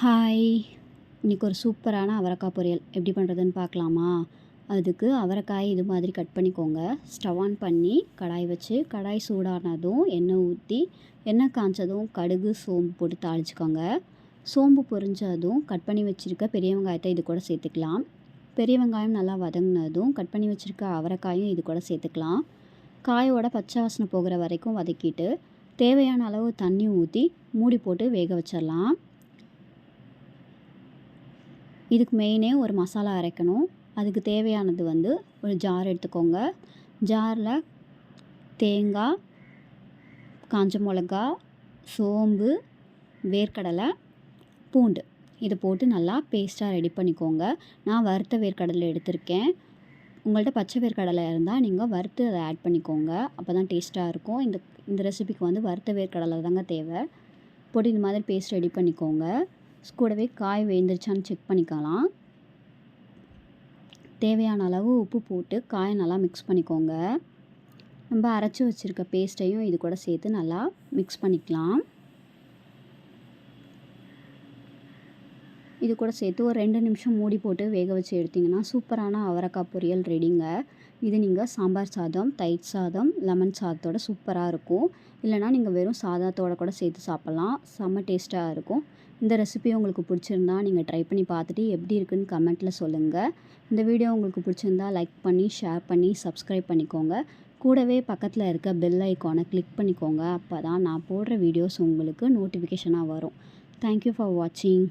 Hi! இன்றைக்கி ஒரு சூப்பரான அவரைக்காய் பொரியல் எப்படி பண்ணுறதுன்னு பார்க்கலாமா? அதுக்கு அவரைக்காய் இது மாதிரி கட் பண்ணிக்கோங்க. ஸ்டவ் ஆன் பண்ணி கடாய் வச்சு, கடாய் சூடானதும் எண்ணெய் ஊற்றி, எண்ணெய் காய்ஞ்சதும் கடுகு, சோம்பு போட்டு தாளிச்சுக்கோங்க. சோம்பு பொரிஞ்சதும் கட் பண்ணி வச்சுருக்க பெரிய வெங்காயத்தை இது கூட சேர்த்துக்கலாம். பெரிய வெங்காயம் நல்லா வதங்கினதும் கட் பண்ணி வச்சுருக்க அவரைக்காயும் இது கூட சேர்த்துக்கலாம். காயோட பச்சை வாசனை போகிற வரைக்கும் வதக்கிட்டு, தேவையான அளவு தண்ணி ஊற்றி மூடி போட்டு வேக வச்சிடலாம். இதுக்கு மெயினே ஒரு மசாலா அரைக்கணும். அதுக்கு தேவையானது ஒரு ஜார் எடுத்துக்கோங்க. ஜாரில் தேங்காய், காஞ்ச மிளகா, சோம்பு, வேர்க்கடலை, பூண்டு இதை போட்டு நல்லா பேஸ்ட்டாக ரெடி பண்ணிக்கோங்க. நான் வறுத்த வேர்க்கடலை எடுத்திருக்கேன். உங்கள்கிட்ட பச்சை வேர்க்கடலை இருந்தால் நீங்கள் வறுத்து அதை ஆட் பண்ணிக்கோங்க. அப்போ தான் டேஸ்ட்டாக இருக்கும். இந்த ரெசிபிக்கு வறுத்த வேர்க்கடலை தாங்க தேவை. போட்டு இந்த மாதிரி பேஸ்ட் ரெடி பண்ணிக்கோங்க. கூடவே காய் வெந்துருச்சான்னு செக் பண்ணிக்கலாம். தேவையான அளவு உப்பு போட்டு காயை நல்லா மிக்ஸ் பண்ணிக்கோங்க. நம்ம அரைச்சி வச்சுருக்க பேஸ்ட்டையும் இது கூட சேர்த்து நல்லா மிக்ஸ் பண்ணிக்கலாம். இது கூட சேர்த்து ஒரு 2 நிமிஷம் மூடி போட்டு வேக வச்சு எடுத்திங்கன்னா சூப்பரான அவரைக்காய் பொரியல் ரெடிங்க. இது நீங்கள் சாம்பார் சாதம், தயிர் சாதம், லெமன் சாதத்தோட சூப்பராக இருக்கும். இல்லைனா நீங்கள் வெறும் சாதத்தோடு கூட சேர்த்து சாப்பிட்லாம். செம்ம டேஸ்ட்டாக இருக்கும். இந்த ரெசிபி உங்களுக்கு பிடிச்சிருந்தா நீங்கள் ட்ரை பண்ணி பார்த்துட்டு எப்படி இருக்குன்னு கமெண்ட்டில் சொல்லுங்கள். இந்த வீடியோ உங்களுக்கு பிடிச்சிருந்தா லைக் பண்ணி, ஷேர் பண்ணி, சப்ஸ்கிரைப் பண்ணிக்கோங்க. கூடவே பக்கத்தில் இருக்க பெல் ஐக்கானை கிளிக் பண்ணிக்கோங்க. அப்போ தான் நான் போடுற வீடியோஸ் உங்களுக்கு நோட்டிஃபிகேஷனாக வரும். தேங்க்யூ ஃபார் வாட்சிங்.